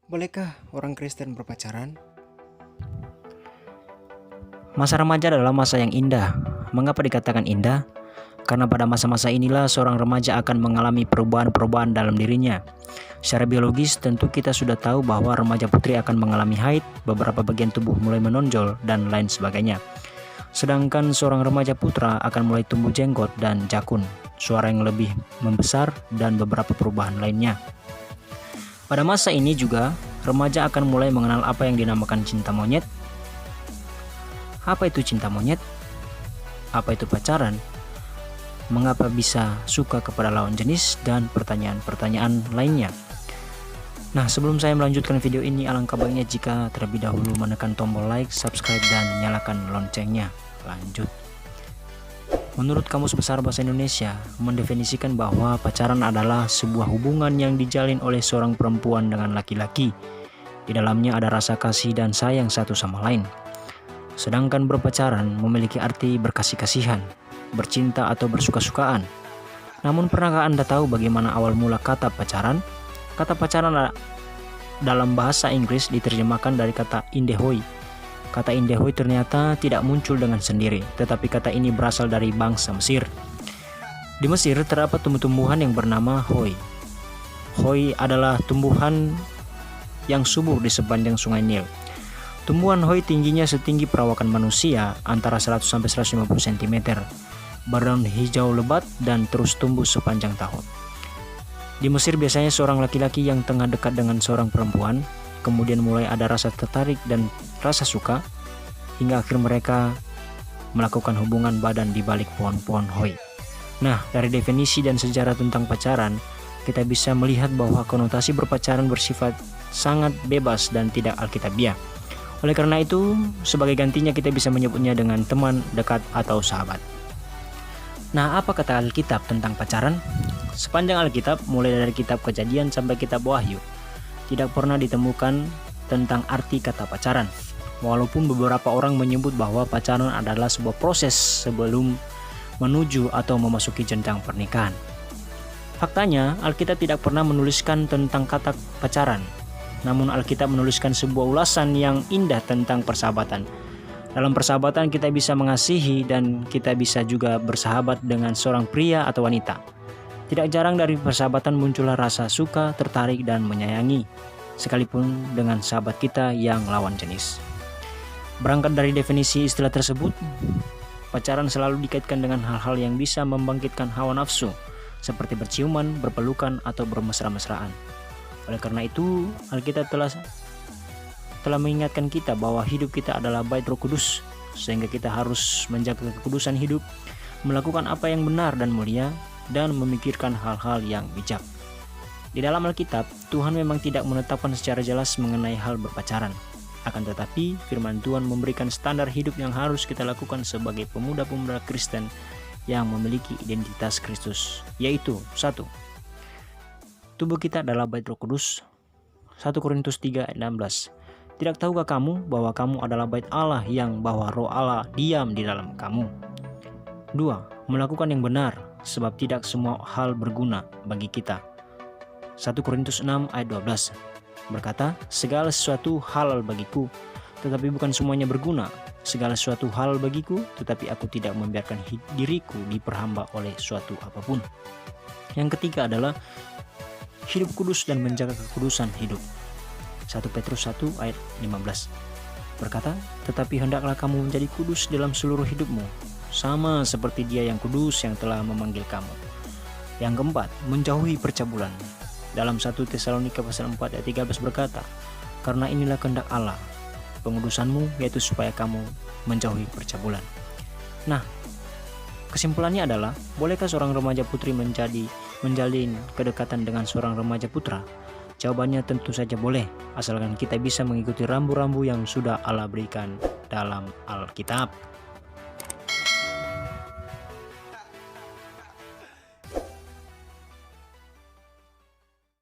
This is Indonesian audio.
Bolehkah orang Kristen berpacaran? Masa remaja adalah masa yang indah. Mengapa dikatakan indah? Karena pada masa-masa inilah seorang remaja akan mengalami perubahan-perubahan dalam dirinya. Secara biologis, tentu kita sudah tahu bahwa remaja putri akan mengalami haid, beberapa bagian tubuh mulai menonjol, dan lain sebagainya. Sedangkan seorang remaja putra akan mulai tumbuh jenggot dan jakun, suara yang lebih membesar, dan beberapa perubahan lainnya. Pada masa ini juga, remaja akan mulai mengenal apa yang dinamakan cinta monyet. Apa itu cinta monyet? Apa itu pacaran? Mengapa bisa suka kepada lawan jenis? Dan pertanyaan-pertanyaan lainnya. Nah, sebelum saya melanjutkan video ini, alangkah baiknya jika terlebih dahulu menekan tombol like, subscribe, dan nyalakan loncengnya. Lanjut. Menurut Kamus Besar Bahasa Indonesia, mendefinisikan bahwa pacaran adalah sebuah hubungan yang dijalin oleh seorang perempuan dengan laki-laki. Di dalamnya ada rasa kasih dan sayang satu sama lain. Sedangkan berpacaran memiliki arti berkasih-kasihan, bercinta atau bersuka-sukaan. Namun pernahkah Anda tahu bagaimana awal mula kata pacaran? Kata pacaran dalam bahasa Inggris diterjemahkan dari kata indehoi. Kata indehoi ternyata tidak muncul dengan sendiri, tetapi kata ini berasal dari bangsa Mesir. Di Mesir terdapat tumbuh-tumbuhan yang bernama hoi. Hoi adalah tumbuhan yang subur di sepanjang sungai Nil. Tumbuhan hoi tingginya setinggi perawakan manusia, antara 100-150 cm. Berdaun hijau lebat dan terus tumbuh sepanjang tahun. Di Mesir biasanya seorang laki-laki yang tengah dekat dengan seorang perempuan, kemudian mulai ada rasa tertarik dan rasa suka, hingga akhir mereka melakukan hubungan badan di balik pohon-pohon hoi. Nah, dari definisi dan sejarah tentang pacaran, kita bisa melihat bahwa konotasi berpacaran bersifat sangat bebas dan tidak alkitabiah. Oleh karena itu, sebagai gantinya kita bisa menyebutnya dengan teman dekat atau sahabat. Nah, apa kata Alkitab tentang pacaran? Sepanjang Alkitab, mulai dari kitab Kejadian sampai kitab Wahyu, tidak pernah ditemukan tentang arti kata pacaran. Walaupun beberapa orang menyebut bahwa pacaran adalah sebuah proses sebelum menuju atau memasuki jenjang pernikahan. Faktanya, Alkitab tidak pernah menuliskan tentang kata pacaran. Namun Alkitab menuliskan sebuah ulasan yang indah tentang persahabatan. Dalam persahabatan kita bisa mengasihi dan kita bisa juga bersahabat dengan seorang pria atau wanita. Tidak jarang dari persahabatan muncullah rasa suka, tertarik, dan menyayangi, sekalipun dengan sahabat kita yang lawan jenis. Berangkat dari definisi istilah tersebut, pacaran selalu dikaitkan dengan hal-hal yang bisa membangkitkan hawa nafsu, seperti berciuman, berpelukan, atau bermesra-mesraan. Oleh karena itu, Alkitab telah mengingatkan kita bahwa hidup kita adalah bait Roh Kudus, sehingga kita harus menjaga kekudusan hidup, melakukan apa yang benar dan mulia, dan memikirkan hal-hal yang bijak. Di dalam Alkitab, Tuhan memang tidak menetapkan secara jelas mengenai hal berpacaran. Akan tetapi, firman Tuhan memberikan standar hidup yang harus kita lakukan sebagai pemuda-pemuda Kristen yang memiliki identitas Kristus, yaitu 1. Tubuh kita adalah bait Roh Kudus. 1 Korintus 3 ayat 16. Tidak tahukah kamu bahwa kamu adalah bait Allah yang bahwa Roh Allah diam di dalam kamu? 2. Melakukan yang benar, sebab tidak semua hal berguna bagi kita. 1 Korintus 6 ayat 12 berkata, segala sesuatu halal bagiku, tetapi bukan semuanya berguna. Segala sesuatu halal bagiku, tetapi aku tidak membiarkan diriku diperhamba oleh suatu apapun. Yang ketiga adalah hidup kudus dan menjaga kekudusan hidup. 1 Petrus 1 ayat 15 berkata, tetapi hendaklah kamu menjadi kudus dalam seluruh hidupmu, sama seperti Dia yang kudus yang telah memanggil kamu. Yang keempat, menjauhi percabulan. Dalam 1 Tesalonika pasal 4 ayat 13 berkata, karena inilah kehendak Allah, pengudusanmu, yaitu supaya kamu menjauhi percabulan. Nah, kesimpulannya adalah, bolehkah seorang remaja putri menjalin kedekatan dengan seorang remaja putra? Jawabannya tentu saja boleh, asalkan kita bisa mengikuti rambu-rambu yang sudah Allah berikan dalam Alkitab.